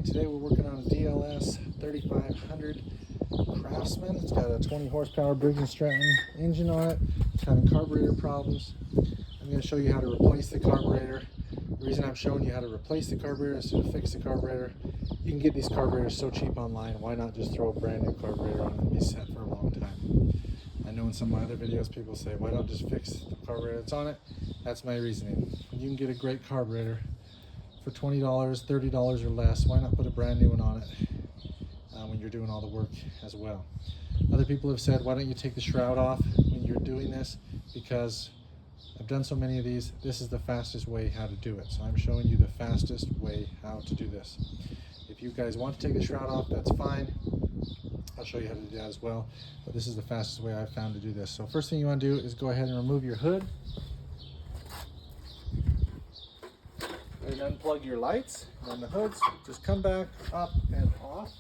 Today we're working on a DLS 3500 Craftsman. It's got a 20 horsepower Briggs and Stratton engine on it. It's having carburetor problems. I'm going to show you how to replace the carburetor. The reason I'm showing you how to replace the carburetor is to fix the carburetor. You can get these carburetors so cheap online. Why not just throw a brand new carburetor on and be set for a long time? I know in some of my other videos people say, why don't just fix the carburetor that's on it? That's my reasoning. You can get a great carburetor for $20, $30 or less. Why not put a brand new one on it when you're doing all the work as well? Other people have said, why don't you take the shroud off when you're doing this? Because I've done so many of these, this is the fastest way how to do it. So I'm showing you the fastest way how to do this. If you guys want to take the shroud off, that's fine. I'll show you how to do that as well. But this is the fastest way I've found to do this. So first thing you want to do is go ahead and remove your hood. And unplug your lights, and then the hoods just come back up and off.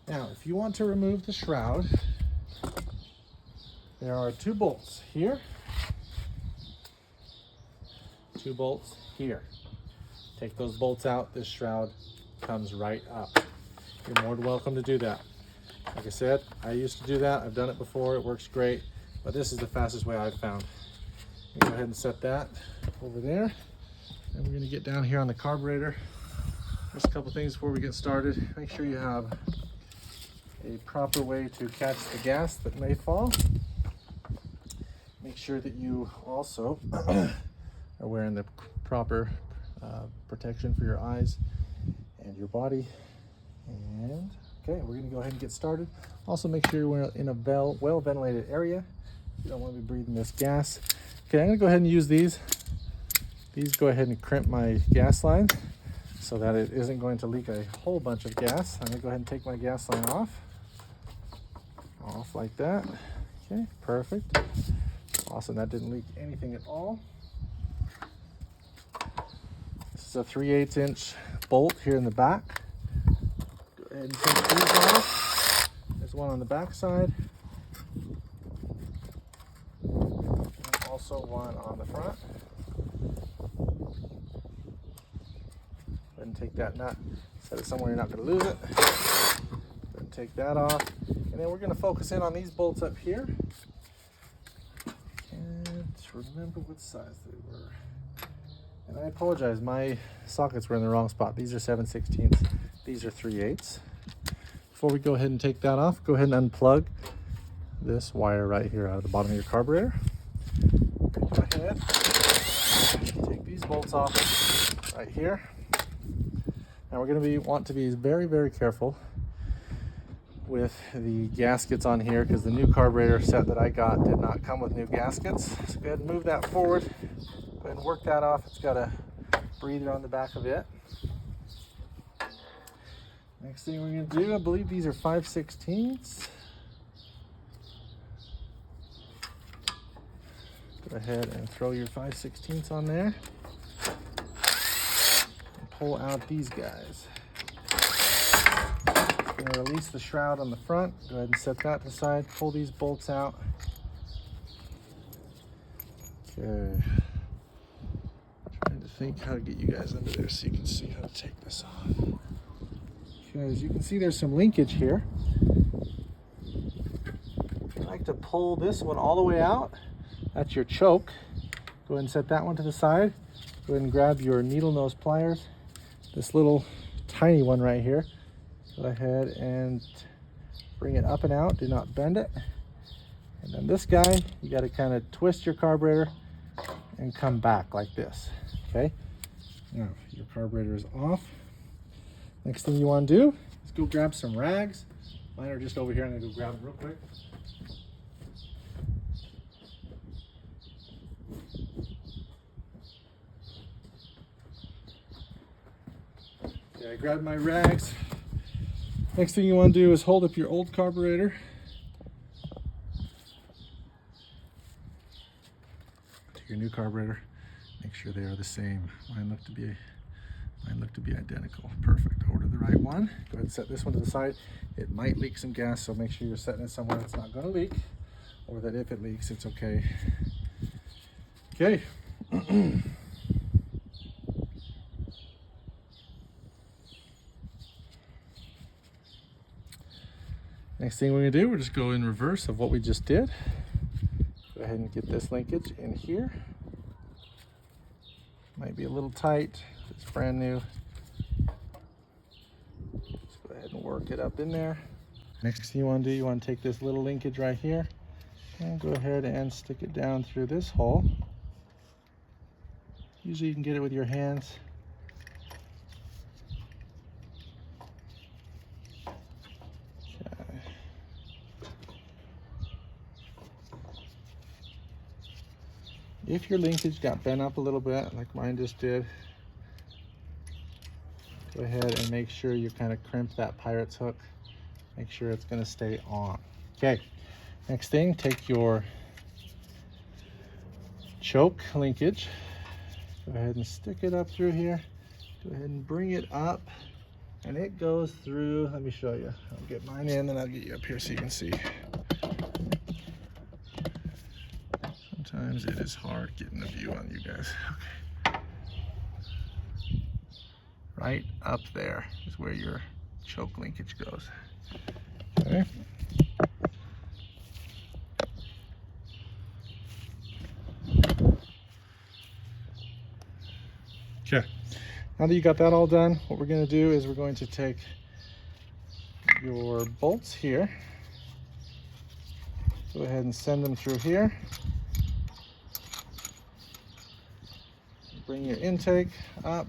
Now, if you want to remove the shroud, there are 2 bolts here, 2 bolts here. Take those bolts out, this shroud comes right up. You're more than welcome to do that. Like I said, I used to do that. I've done it before, it works great, but this is the fastest way I've found. Go ahead and set that over there. And we're going to get down here on the carburetor. Just a couple things before we get started. Make sure you have a proper way to catch the gas that may fall. Make sure that you also are wearing the proper protection for your eyes and your body. And okay, we're going to go ahead and get started. Also make sure you're in a well ventilated area. You don't want to be breathing this gas. Okay, I'm going to go ahead and use these. These go ahead and crimp my gas line so that it isn't going to leak a whole bunch of gas. I'm going to go ahead and take my gas line off like that. Okay, perfect. Awesome, that didn't leak anything at all. This is a 3/8 inch bolt here in the back. Go ahead and take these off. There's one on the back side. And also one on the front. And take that nut, set it somewhere you're not going to lose it. Then take that off, and then we're going to focus in on these bolts up here. And remember what size they were. And I apologize, my sockets were in the wrong spot. These are 7/16. These are 3/8. Before we go ahead and take that off, go ahead and unplug this wire right here out of the bottom of your carburetor. Go ahead, take these bolts off right here. Now we're going to want to be very, very careful with the gaskets on here because the new carburetor set that I got did not come with new gaskets. So go ahead and move that forward. Go ahead and work that off. It's got a breather on the back of it. Next thing we're going to do, I believe these are 5/16. Go ahead and throw your 5/16 on there. Pull out these guys. I'm going to release the shroud on the front. Go ahead and set that to the side. Pull these bolts out. Okay. Trying to think how to get you guys under there so you can see how to take this off. Okay, as you can see, there's some linkage here. I like to pull this one all the way out. That's your choke. Go ahead and set that one to the side. Go ahead and grab your needle nose pliers. This little tiny one right here, go ahead and bring it up and out. Do not bend it. And then this guy, you got to kind of twist your carburetor and come back like this. Okay, now your carburetor is off. Next thing you want to do is go grab some rags. Mine are just over here. I'm going to go grab them real quick. I grabbed my rags. Next thing you want to do is hold up your old carburetor. To your new carburetor. Make sure they are the same. Mine look to be identical. Perfect. Order the right one. Go ahead and set this one to the side. It might leak some gas, so make sure you're setting it somewhere that's not going to leak, or that if it leaks, it's okay. Okay. Next thing we're gonna do, we're just go in reverse of what we just did. Go ahead and get this linkage in here. Might be a little tight, it's brand new. Just go ahead and work it up in there. Next thing you wanna do, you wanna take this little linkage right here and go ahead and stick it down through this hole. Usually you can get it with your hands. Okay. If your linkage got bent up a little bit, like mine just did, go ahead and make sure you kind of crimp that pirate's hook. Make sure it's going to stay on. Okay, next thing, take your choke linkage, go ahead and stick it up through here. Go ahead and bring it up, and it goes through. Let me show you. I'll get mine in, and I'll get you up here so you can see. Sometimes it is hard getting a view on you guys. Okay. Right up there is where your choke linkage goes. Okay. Okay. Now that you got that all done, what we're going to do is we're going to take your bolts here. Go ahead and send them through here. Bring your intake up,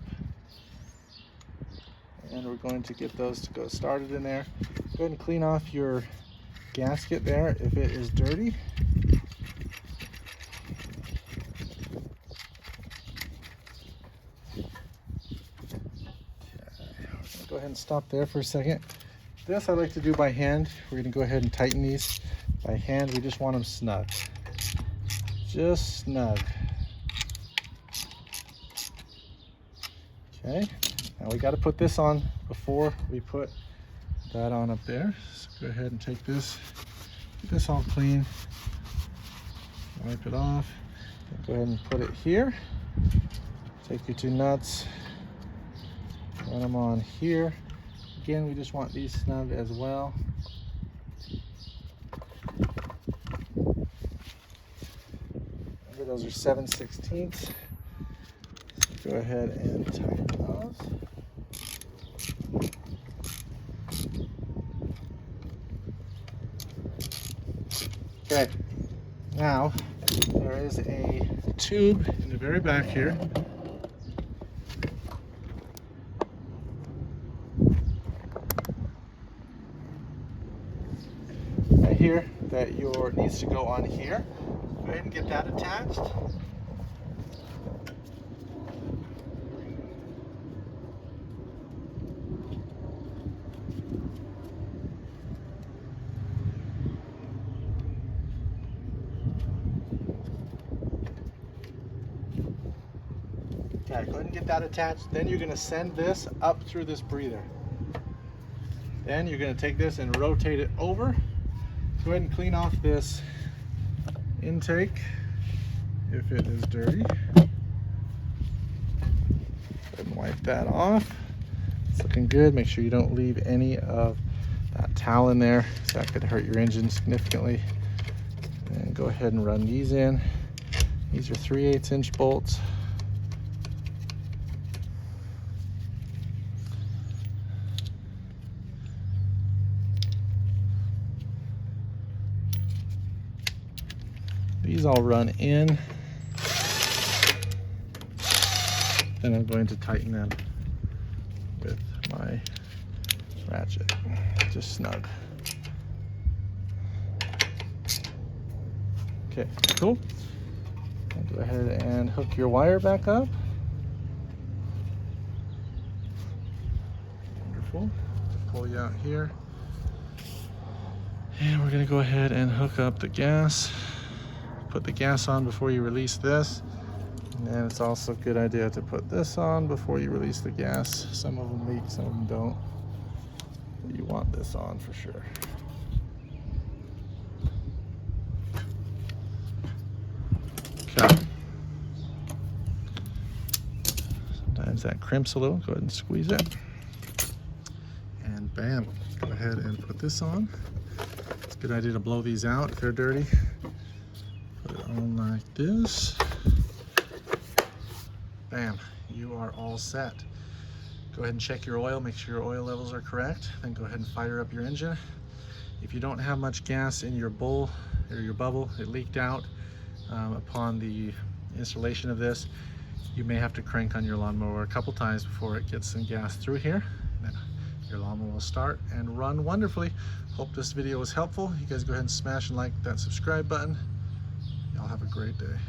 and we're going to get those to go started in there. Go ahead and clean off your gasket there if it is dirty. Go ahead and stop there for a second. This I like to do by hand. We're going to go ahead and tighten these by hand. We just want them snug. Just snug. Okay, now we got to put this on before we put that on up there. So go ahead and take this, get this all clean, wipe it off, and go ahead and put it here. Take your two nuts, run them on here. Again, we just want these snug as well. Remember, those are 7/16. Go ahead and tighten those. Okay, now there is a tube in the very back here. Right here that needs to go on here. Go ahead and get that attached. Okay, go ahead and get that attached. Then you're going to send this up through this breather. Then you're going to take this and rotate it over. Go ahead and clean off this intake if it is dirty. Go ahead and wipe that off. It's looking good. Make sure you don't leave any of that towel in there. That could hurt your engine significantly. And go ahead and run these in. These are 3/8 inch bolts. These all run in. Then I'm going to tighten them with my ratchet, just snug. Okay, cool. And go ahead and hook your wire back up. Wonderful. Pull you out here. And we're gonna go ahead and hook up the gas. Put the gas on before you release this. And it's also a good idea to put this on before you release the gas. Some of them leak, some of them don't. But you want this on for sure. Okay. Sometimes that crimps a little. Go ahead and squeeze it. And bam, go ahead and put this on. Good idea to blow these out if they're dirty. Put it on like this. Bam, you are all set. Go ahead and check your oil, make sure your oil levels are correct. Then go ahead and fire up your engine. If you don't have much gas in your bowl or your bubble, it leaked out upon the installation of this, you may have to crank on your lawnmower a couple times before it gets some gas through here. Then your lawnmower will start and run wonderfully. Hope this video was helpful. You guys go ahead and smash and like that subscribe button. Y'all have a great day.